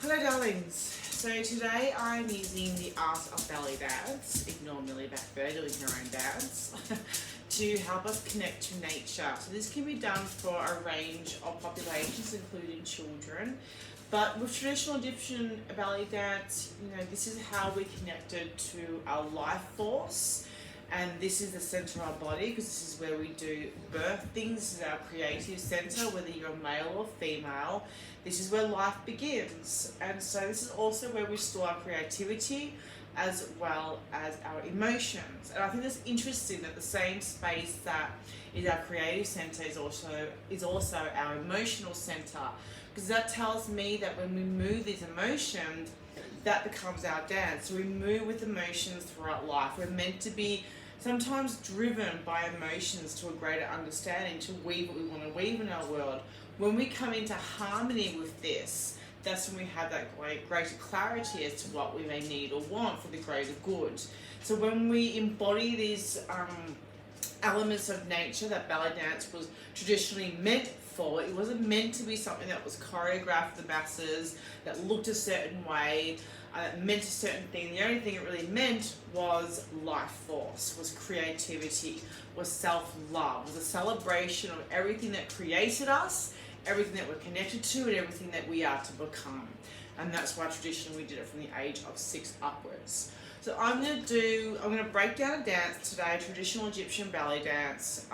Hello darlings, so today I'm using the art of belly dance, ignore Millie back there doing her own dance, to help us connect to nature. So this can be done for a range of populations including children, but with traditional Egyptian belly dance, this is how we connected to our life force. And this is the center of our body because this is where we do birth things. This is our creative center, whether you're male or female. This is where life begins. And so this is also where we store our creativity as well as our emotions. And I think it's interesting that the same space that is our creative center is also our emotional center, because that tells me that when we move these emotions, that becomes our dance. So we move with emotions throughout life. We're meant to be sometimes driven by emotions to a greater understanding, to weave what we want to weave in our world. When we come into harmony with this, that's when we have that greater clarity as to what we may need or want for the greater good. So when we embody these elements of nature that ballet dance was traditionally meant for, it wasn't meant to be something that was choreographed for the masses, that looked a certain way, meant a certain thing. The only thing it really meant was life force, was creativity, was self-love, was a celebration of everything that created us, everything that we're connected to, and everything that we are to become. And that's why traditionally we did it from the age of 6 upwards. So I'm going to break down a dance today, traditional Egyptian ballet dance,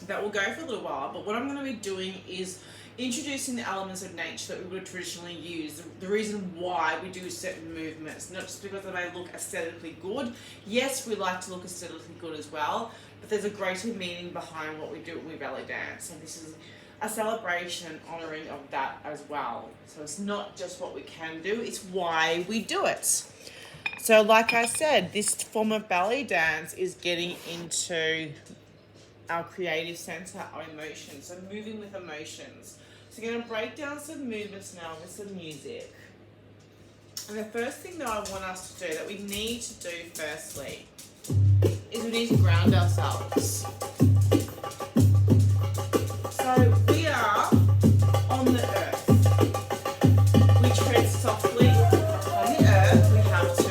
that will go for a little while, but what I'm going to be doing is introducing the elements of nature that we would traditionally use, the reason why we do certain movements, not just because they may look aesthetically good. Yes, we like to look aesthetically good as well, but there's a greater meaning behind what we do when we ballet dance, and this is a celebration and honouring of that as well. So it's not just what we can do, it's why we do it. So like I said, this form of ballet dance is getting into our creative center, our emotions, so moving with emotions. So we're going to break down some movements now with some music. And the first thing that I want us to do, that we need to do firstly, is we need to ground ourselves. So we are on the earth. We tread softly on the earth, we have to.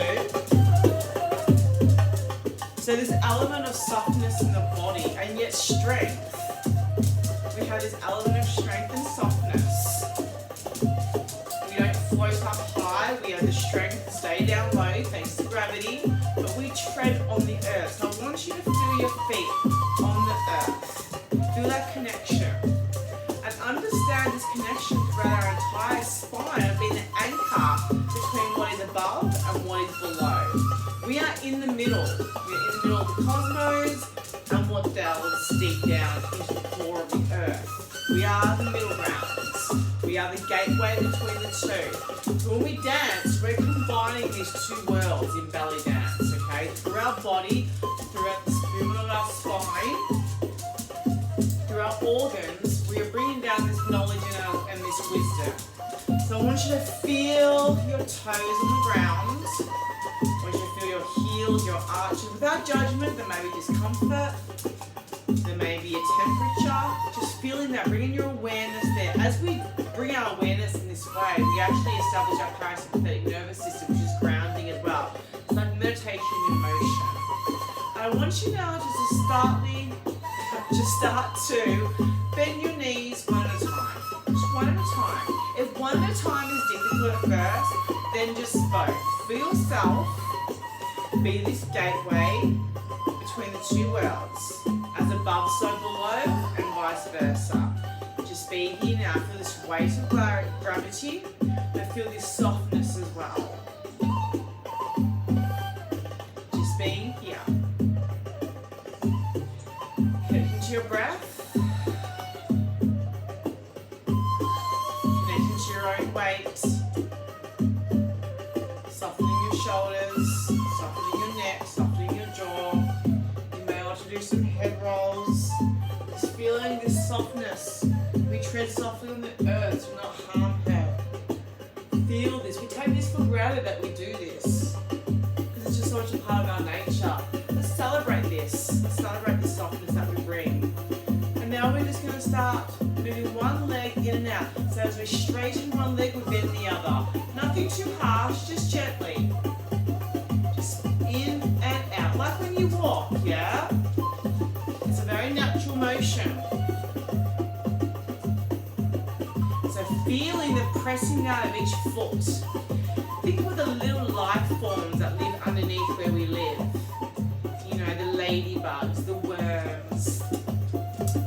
So this element of softness in the body and yet strength. We have this element of strength and softness. We don't float up high, we have the strength to stay down low thanks to gravity, but we tread on the earth. So I want you to feel your feet on the earth. Feel that connection. And understand this connection throughout our entire spine of being the anchor between what is above and what is below. We are in the middle. We're in the middle of the cosmos and what delves deep down into the core of the earth. We are the middle grounds. We are the gateway between the two. So when we dance, we're combining these two worlds in belly dance, okay? Through our body, throughout the movement of our spine, through our organs, we are bringing down this knowledge and this wisdom. So I want you to feel your toes on the ground. I want you to feel your heels, your arches, without judgment. There may be discomfort, there may be a temperature, just feeling that, bringing your awareness there. As we bring our awareness in this way, we actually establish our parasympathetic nervous system, which is grounding as well. It's like meditation in motion. And I want you now just start to bend your knees one at a time. Just one at a time. If one at a time is difficult at first, then just both. For yourself, be this gateway between the two worlds. As above, so below, and vice versa. Just be here now. Feel this weight of gravity, but feel this softness as well. Just being here. Connecting to your breath. Connecting to your own weight. Softening your shoulders, softening your neck, softening your jaw. You may want to do some head rolls. Just feeling this softness. We tread softly on the earth to not harm her. Feel this. We take this for granted that we do this, because it's just so much a part of our nature. Let's celebrate this. Let's celebrate the softness that we bring. And now we're just going to start moving one leg in and out. So as we straighten straighten one leg, we bend the other. Nothing too harsh, just gently. Just in and out, like when you walk, yeah? It's a very natural motion. So feeling the pressing out of each foot. Think of the little life forms that live underneath where we live. You know, the ladybugs, the worms,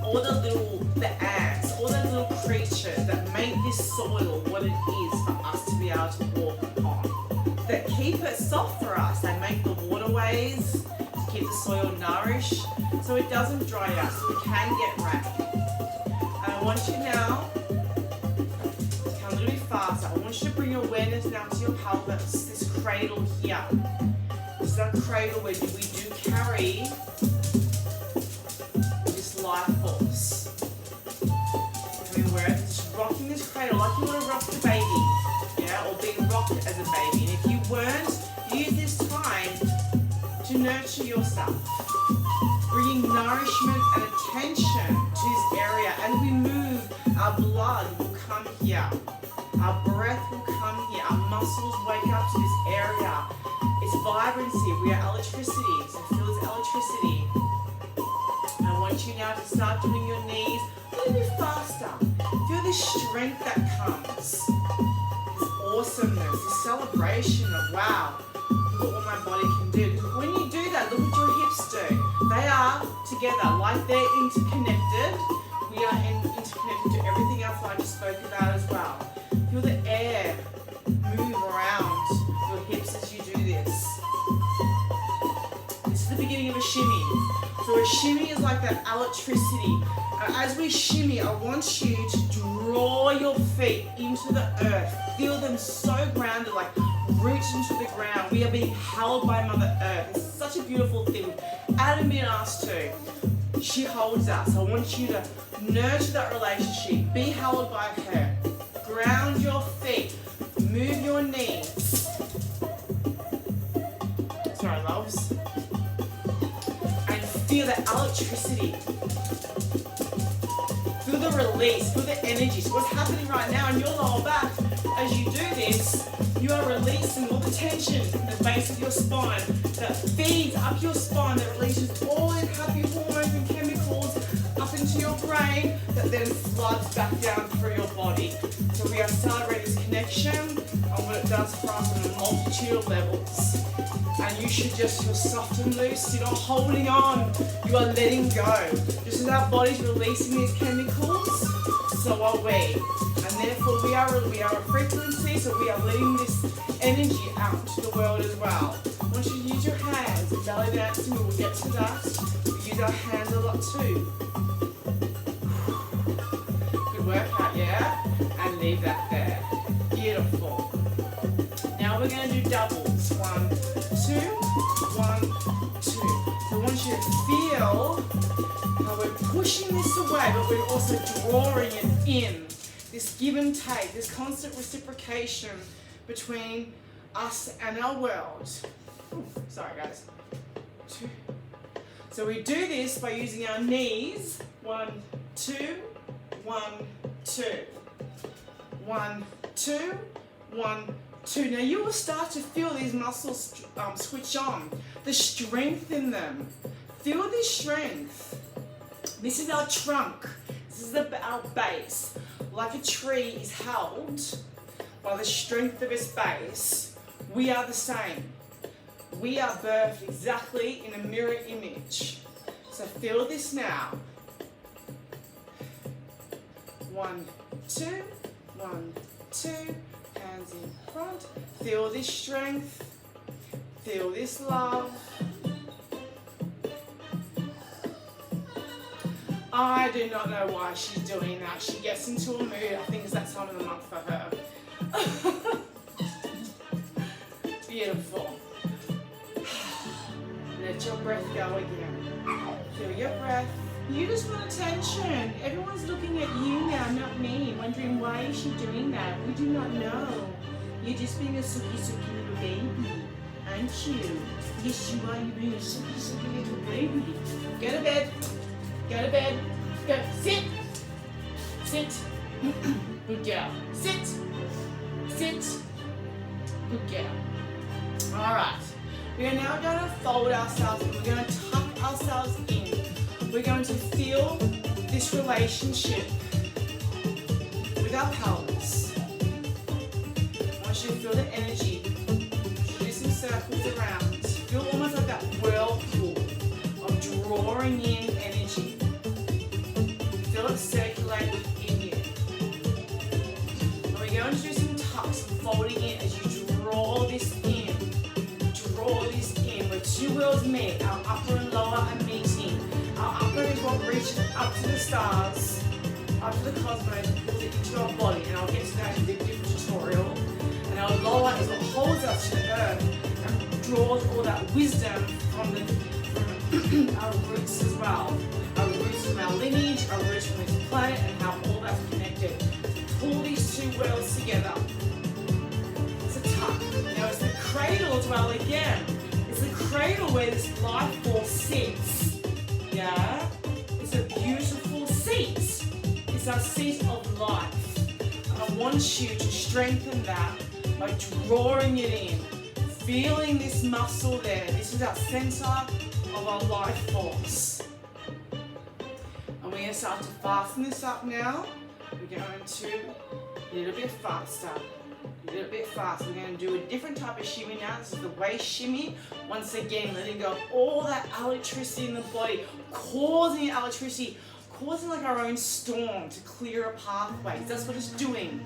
all the ants, all those little creatures that make this soil what it is for us to be able to walk on. That keep it soft for us. They make the waterways to keep the soil nourished so it doesn't dry out, so we can get rain. And I want you now to come a little bit faster. I want you to bring your awareness now to your pelvis, this cradle here. This is our cradle where we do carry this life force. I mean, we're just rocking this cradle like you want to rock the baby, yeah, or being rocked as a baby. And if you weren't, use this time to nurture yourself, bringing nourishment and attention to this area. As we move, our blood will come here, our breath will come here, our muscles wake up to this area. It's vibrancy, we are electricity, so feel this electricity. I want you now to start doing your knees a little bit faster. Feel the strength that comes, this awesomeness, this celebration of wow, look at what my body can do. When you do that, look what your hips do. They are together, like they're interconnected. We are interconnected to everything else that I just spoke about as well. Feel the air move around your hips as you do this. This is the beginning of a shimmy. So a shimmy is like that electricity. As we shimmy, I want you to draw your feet into the earth. Feel them so grounded, like roots into the ground. We are being held by Mother Earth. It's such a beautiful thing. Adam being asked to. She holds us. I want you to nurture that relationship. Be held by her. Ground your feet. Move your knees. Sorry, loves. And feel the electricity. Feel the release. Feel the energy. So what's happening right now in your lower back, as you do this, you are releasing all the tension in the base of your spine that feeds up your spine, that releases all the happy hormones and chemicals up into your brain that then floods back down through your body. So we are celebrating this connection and what it does for us on a multitude of levels. And you should just feel soft and loose. You're not holding on. You are letting go. Just as our body's releasing these chemicals, so are we. And therefore we are a frequency, so we are letting this energy out to the world as well. I want you to use your hands. In belly dancing, we will get to that. We use our hands a lot too. Good workout, yeah? And leave that there. Beautiful. Now we're going to do doubles. 1, 2, 1, 2. So I want you to feel how we're pushing this away, but we're also drawing it in. This give and take, this constant reciprocation between us and our world. Ooh, sorry guys. 2. So we do this by using our knees. 1, 2, 1, 2. 1, 2, 1, 2. Now you will start to feel these muscles switch on. The strength in them. Feel this strength. This is our trunk. This is our base. Like a tree is held by the strength of its base, we are the same. We are birthed exactly in a mirror image. So feel this now. 1, 2, 1, 2, hands in front. Feel this strength. Feel this love. I do not know why she's doing that. She gets into a mood. I think it's that time of the month for her. Beautiful. Let your breath go again. Feel your breath. You just want attention. Everyone's looking at you now, not me, wondering why is she doing that. We do not know. You're just being a suki little baby, aren't you? Yes, you are. You're being a suki little baby. Go to bed. Go to bed. Go. Sit. Sit. Good girl. Sit. Sit. Good girl. Alright. We are now going to fold ourselves and we're going to tuck ourselves in. We're going to feel this relationship with our pelvis. I want you to feel the energy. Do some circles around. Feel almost like that whirlpool of drawing in energy. Feel it circulate within you. And we're going to do some tucks and folding in as you draw this in. Draw this in. Where two worlds meet. Our upper and lower are meeting. Our upper is what reaches up to the stars, up to the cosmos, and pulls it into our body. And I'll get to that in a different tutorial. And our lower is what holds us to the earth and draws all that wisdom from our roots as well. Our roots from our lineage, our roots from this planet, and how all that's connected. Pull these two worlds together. It's a tuck. Now it's the cradle as well again. It's the cradle where this life force sits. Yeah? It's a beautiful seat. It's our seat of life. And I want you to strengthen that by drawing it in. Feeling this muscle there. This is our center of our life force. And we're going to start to fasten this up now. We're going to a little bit faster. A little bit faster. We're going to do a different type of shimmy now. This is the waist shimmy. Once again, letting go of all that electricity in the body, causing electricity, causing like our own storm to clear a pathway. That's what it's doing.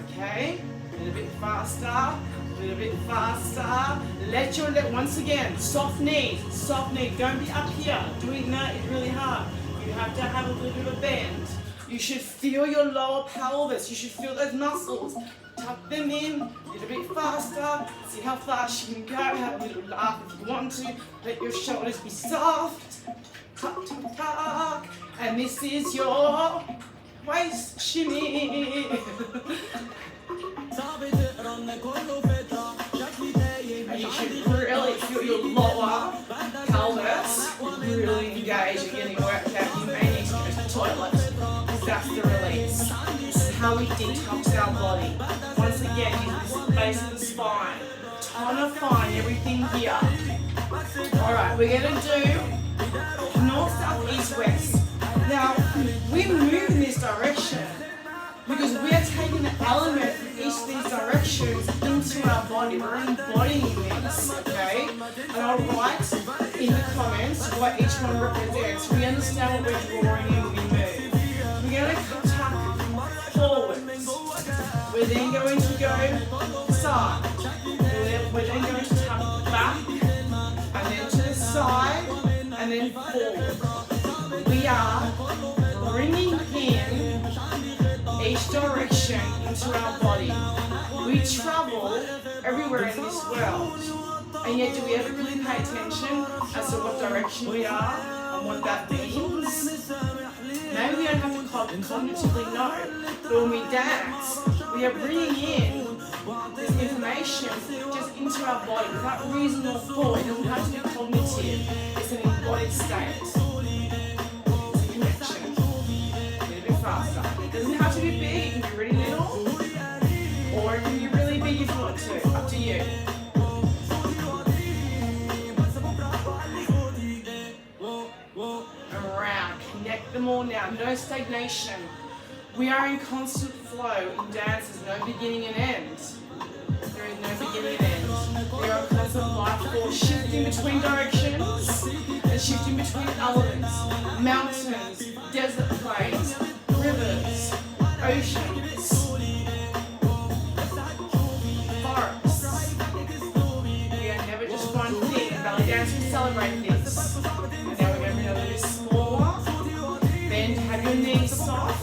Okay? A little bit faster. A little bit faster. Let your leg, once again, soft knees, soft knees. Don't be up here. Doing that is really hard. You have to have a little bit of a bend. You should feel your lower pelvis. You should feel those muscles. Tuck them in a little bit faster. See how fast you can go. Have a little laugh if you want to. Let your shoulders be soft. Tuck, tuck, tuck. And this is your waist shimmy. And you should really feel your lower pelvis really engage. You're getting worked out. You may need to go to the toilet. That's the release. This is how we detox our body. Once again, use this base of the spine. Tonifying everything here. Alright, we're going to do north, south, east, west. Now, we move in this direction because we are taking the element from each of these directions into our body. We're embodying this, okay? And I'll write in the comments what each one represents. We understand what we're drawing in when we move. We're going to tuck forwards. We're then going to go side. We're then going to tuck back, and then to the side, and then forward. We are bringing in each direction into our body. We travel everywhere in this world, and yet do we ever really pay attention as to what direction we are and what that means? Maybe we don't have to cognitively know, but when we dance, we are bringing in this information just into our body without reason or thought. It doesn't have to be cognitive. It's an embodied state. It's a connection. A little bit faster. It doesn't have to be big. It can be really little, or it can be really big if you want to. Up to you. Around. Connect them all now. No stagnation. We are in constant flow. In dance, there's no beginning and end. There is no beginning and end. There are constant life force shifting between directions and shifting between elements. Mountains, desert plains, rivers, oceans, forests. We are never just one thing. Belly dance, we celebrate this. And now we're going to bring a little bit smaller. Bend, have your knees soft.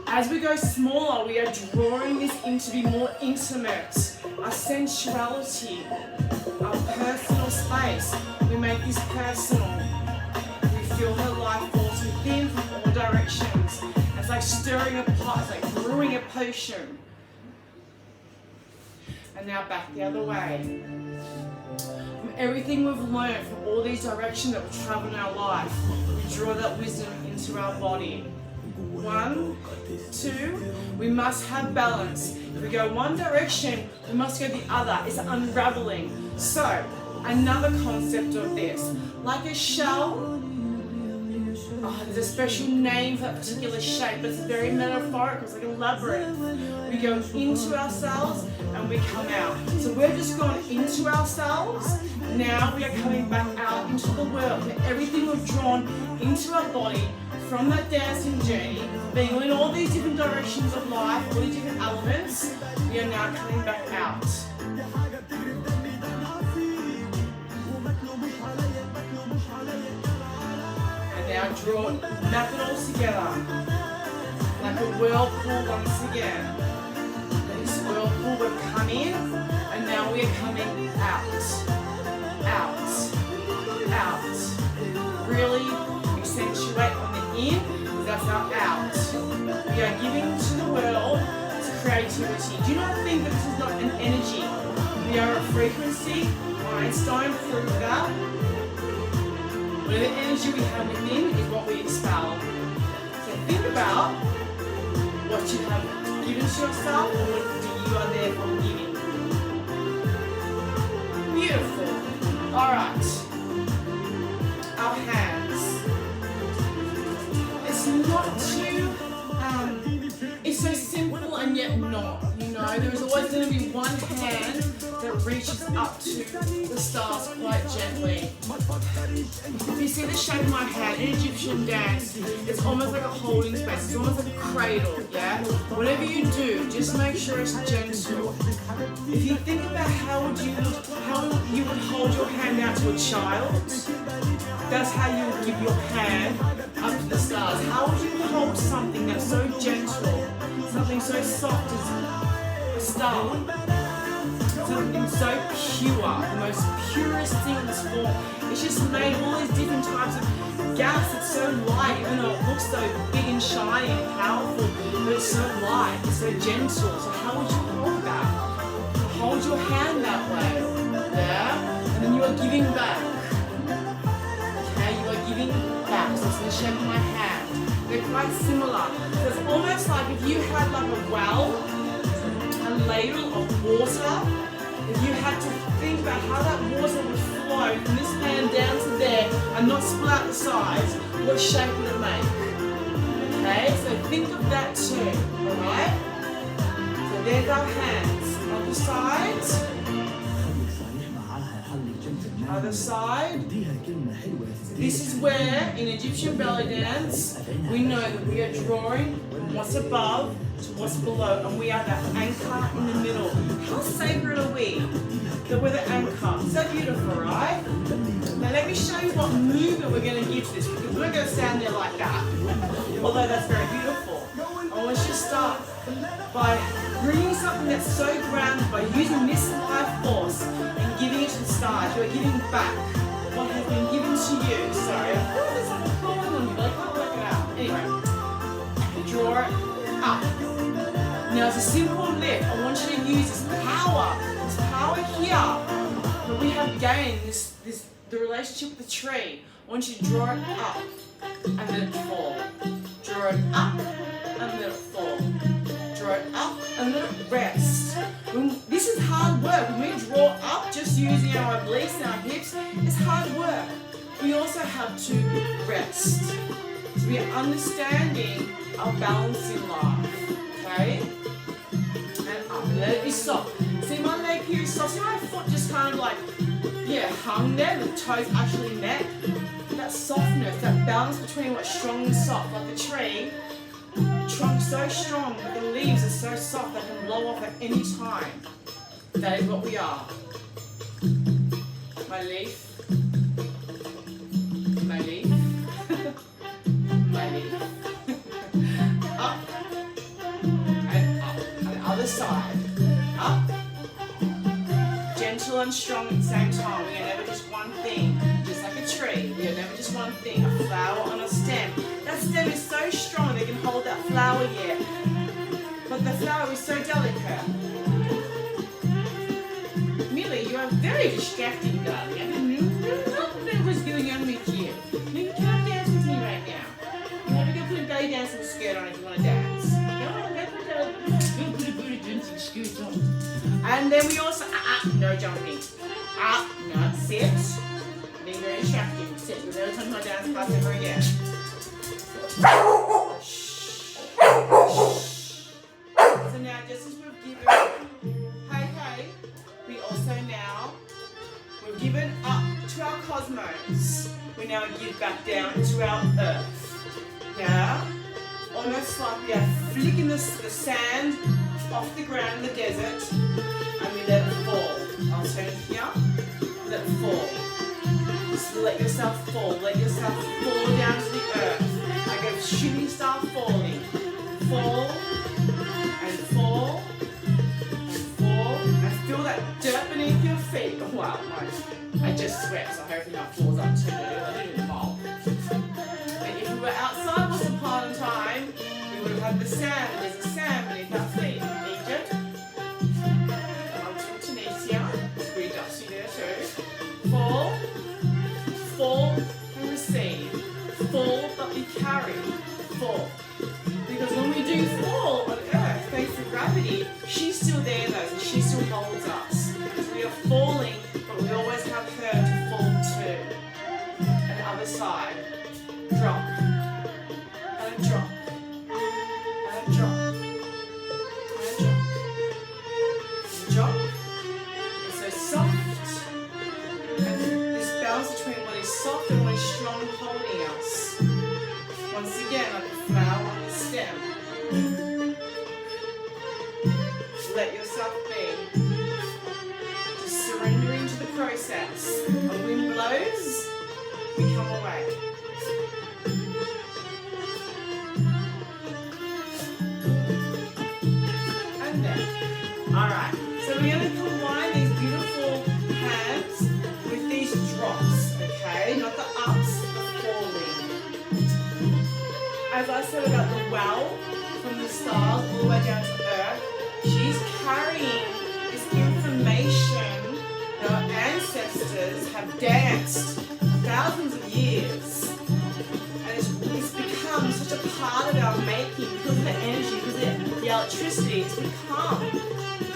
As we go smaller, we are drawing this in to be more intimate. Our sensuality, our personal space. We make this personal. We feel her life force within from all directions. It's like stirring a pot, it's like brewing a potion. And now back the other way. From everything we've learned, from all these directions that we've traveled in our life, we draw that wisdom into our body. 1, 2, we must have balance. If we go one direction, we must go the other. It's unraveling. So, another concept of this, like a shell, there's a special name for that particular shape, but it's very metaphorical, it's like a labyrinth. We go into ourselves and we come out. So we're just gone into ourselves, now we are coming back out into the world. And everything we've drawn into our body from that dancing journey, being in all these different directions of life, all these different elements, we are now coming back out. Now draw, map it all together, like a whirlpool once again. This whirlpool, we've come in, and now we are coming out, out, out. Really accentuate on the in, because that's our out. We are giving to the world creativity. Do not think that this is not an energy. We are a frequency. Einstein proved that. Whatever energy we have within is what we expel. So think about what you have given to yourself and what you are there for giving. Beautiful. Alright. Our hands. It's not too, it's so simple and yet not. You know, there's always going to be one hand that reaches up to the stars quite gently. If you see the shape of my hand in Egyptian dance, it's almost like a holding space. It's almost like a cradle, yeah? Whatever you do, just make sure it's gentle. If you think about how you would hold your hand out to a child, that's how you would give your hand up to the stars. How would you hold something that's so gentle, something so soft as a star? Something so pure, the most purest thing in this form. It's just made of all these different types of gas. It's so light, even though it looks so big and shiny and powerful, but it's so light, it's so gentle. So how would you hold that? Hold your hand that way, yeah? And then you are giving back. Okay, you are giving back. So it's the shape of my hand. They're quite similar. So it's almost like if you had like a well, a ladle of water. If you had to think about how that water would flow from this hand down to there and not spill out the sides, what shape would it make? Okay, so think of that too, alright? So there's our hands. Other side. Other side. This is where, in Egyptian belly dance, we know that we are drawing from what's above to what's below, and we are that anchor in the middle. How sacred are we that we're the anchor? So beautiful, right? Now let me show you what movement we're going to give to this, because we're going to stand there like that, although that's very beautiful. I want you to start by bringing something that's so grounded, by using this life force and giving it to the stars. You're giving back what has been given to you. Sorry, I feel there's something calling on you, but I can't work it out. Anyway, draw it up. Now it's a simple lift. I want you to use this power here that we have gained, the relationship with the tree. I want you to draw it up and let it fall. Draw it up and let it fall. Draw it up and let it rest. This is hard work. When we draw up just using our obliques and our hips, it's hard work. We also have to rest. So we are understanding our balance in life. Okay? And up. Let it be soft. See my leg here is soft. See my foot just kind of like, hung there. The toes actually met. That softness, that balance between what's strong and soft. Like the tree, trunk so strong, but the leaves are so soft they can blow off at any time. That is what we are. My leaf. My leaf. My leaf. Up. And up. And the other side. Up. Gentle and strong at the same time. We are never just one thing. Just like a tree. We are never just one thing. A flower on a stem. That stem is so strong they can hold that flower yet. But the flower is so delicate. very distracting, darling. I didn't know what was going on with you. You can't dance with me right now. You have to go put a belly dancing skirt on if you want to dance. Go on, go put a booty dancing skirt on. And then we also, no jumping. No, sit. Being very distracting. Sit. We're never talking about dance class ever again. So now, just as we've given, hey, we also now, we've given up to our cosmos. We now give back down to our earth. Yeah? Almost like we are flicking the sand off the ground in the desert, and we let it fall. I'll turn here, let it fall. Just let yourself fall. Let yourself fall down to the earth. Like a shimmy start falling. Fall, and fall, and fall. And feel that dirt beneath your feet. Oh, wow, I just sweat, so hopefully that falls up too. I didn't fall. And if we were outside once upon a time, we would have had the sand, and there's a sand beneath our feet. Egypt. On to Tunisia. It's pretty dusty there too. Fall, fall, and receive. Fall, but be carried. Fall. Because when we do fall on earth, thanks to gravity, she's still there though, so she still holds us. So we are falling, but we always have her to fall to. And the other side, drop, and a drop, and a drop, and a drop, and a drop. It's so soft. And this balance between what is soft and what is strong holding us. Once again, like a flower on the stem. Let yourself be. Just surrendering to the process. A wind blows, we come away. And then, alright, so we're going to combine these beautiful hands with these drops, okay? Not the ups, the falling. As I said about the well from the stars all the way down to earth, she's carrying this information that our ancestors have danced thousands of years. And it's become such a part of our making because of the energy, because of the electricity. It's become.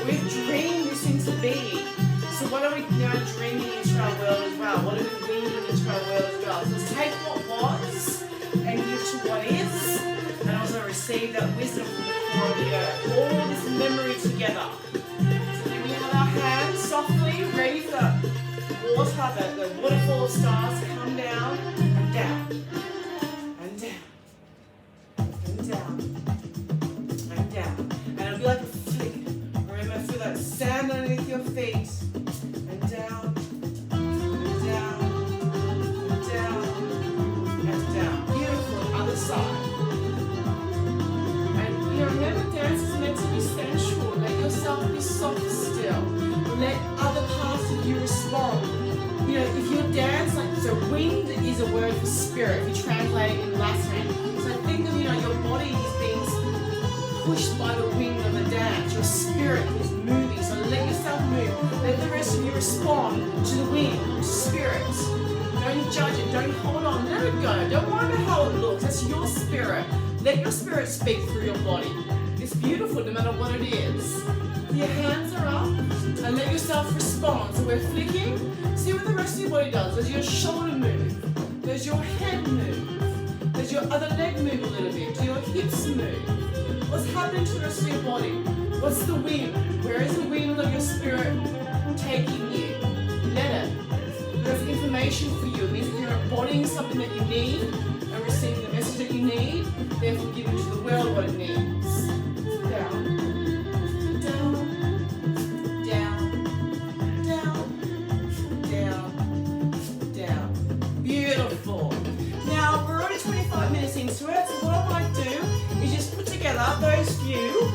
We've dreamed this thing to be. So what are we now dreaming into our world as well? What are we weaving into our world as well? So let's take what was and give to what is, and also receive that wisdom from the core of the earth. All this memory together. So then we have our hands softly ready for the water, the waterfall of stars to come down and down, and down, and down, and down. And it'll be like a flick. Remember, feel that sand underneath your feet, and down, and down, and down, and down. Beautiful, other side. And you know, remember, dance is meant to be sensual. Let yourself be soft still. Let other parts of you respond. You know, if you dance, like, so wind is a word for spirit, if you translate it in Latin. So think of, you know, your body is being pushed by the wind of the dance. Your spirit is moving, so let yourself move. Let the rest of you respond to the wind, to spirit. Don't judge it, don't hold on, let it go. Don't worry about how it looks, that's your spirit. Let your spirit speak through your body. It's beautiful no matter what it is. Your hands are up, and let yourself respond. So we're flicking. See what the rest of your body does. Does your shoulder move? Does your head move? Does your other leg move a little bit? Do your hips move? What's happening to the rest of your body? What's the wind? Where is the wind of your spirit taking you? Let it. There's information for you. It means that you're embodying something that you need and receiving the message that you need, therefore giving to the world what it needs. Down. Into it. So what I might do is just put together those few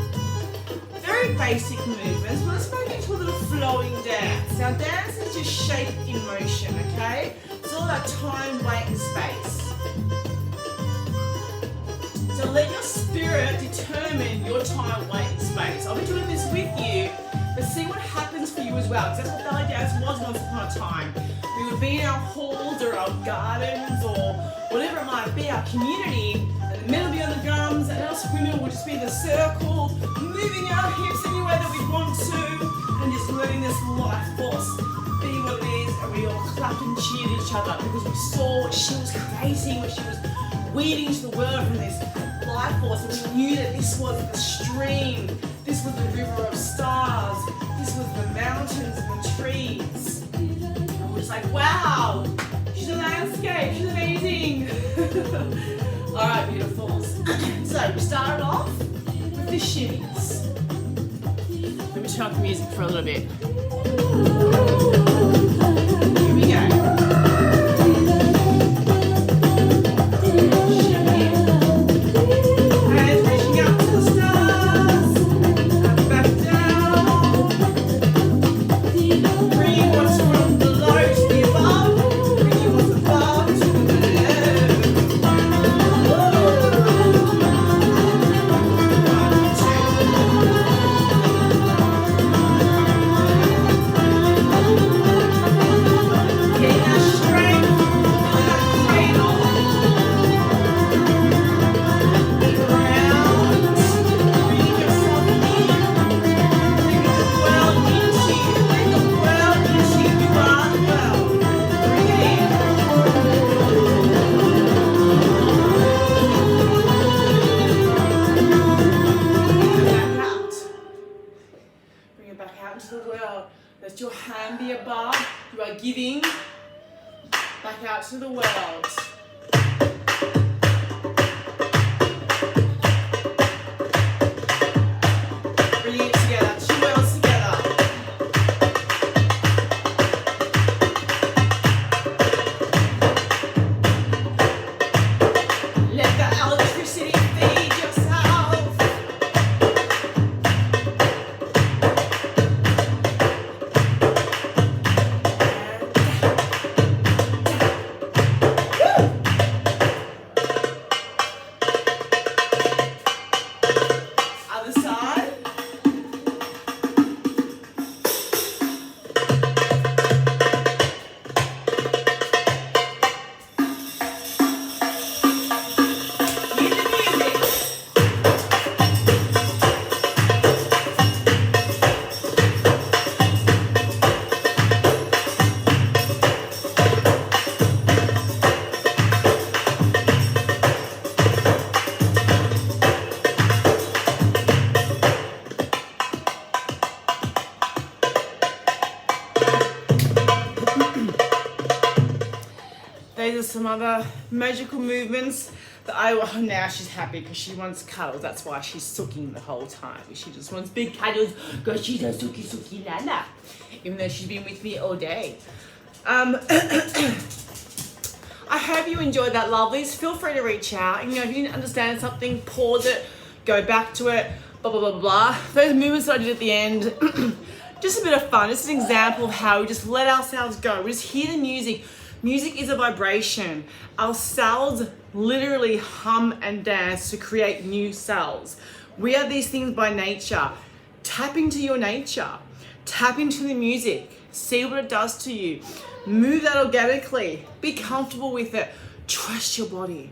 very basic movements, but let's make it into a little flowing dance. Now dance is just shape in motion, okay? It's all about time, weight and space. So let your spirit determine your time, weight and space. I'll be doing this with you but see what happens for you as well, because that's what belly dance was once upon a time. We would be in our halls or our gardens or whatever it might be, our community, and the men would be on the drums and us women would just be in the circle, moving our hips any way that we want to, and just letting this life force be what it is, and we all clapped and cheered each other because we saw what she was creating, what she was weaving into the world from this life force, and we knew that this was the stream, this was the river of stars, this was the mountains and the trees. And we're just like, wow, she's a landscape, she's amazing. All right, beautifuls. So we started off with the shimmies. Let me turn off the music for a little bit. Here we go. Let your hand be above. You are giving back out to the world. Bringing it together, two worlds together. Let the electricity feed yourself. These are some other magical movements that oh, now she's happy because she wants cuddles. That's why she's sucking the whole time. She just wants big cuddles because she's a suki nana. Even though she's been with me all day. I hope you enjoyed that, lovelies. Feel free to reach out. You know, if you didn't understand something, pause it, go back to it, blah, blah, blah, blah. Those movements that I did at the end, just a bit of fun. Just an example of how we just let ourselves go. We just hear the music. Music is a vibration. Our cells literally hum and dance to create new cells. We are these things by nature. Tap into your nature. Tap into the music. See what it does to you. Move that organically. Be comfortable with it. Trust your body.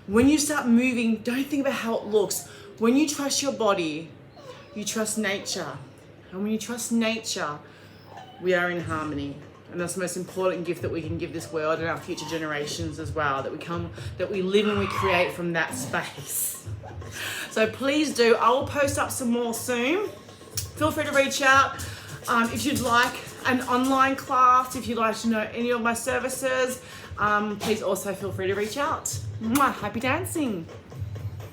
When you start moving, don't think about how it looks. When you trust your body, you trust nature. And when you trust nature, we are in harmony. And that's the most important gift that we can give this world and our future generations as well, that we live and we create from that space. So please do. I will post up some more soon. Feel free to reach out if you'd like an online class, if you'd like to know any of my services. Please also feel free to reach out. Mwah, happy dancing.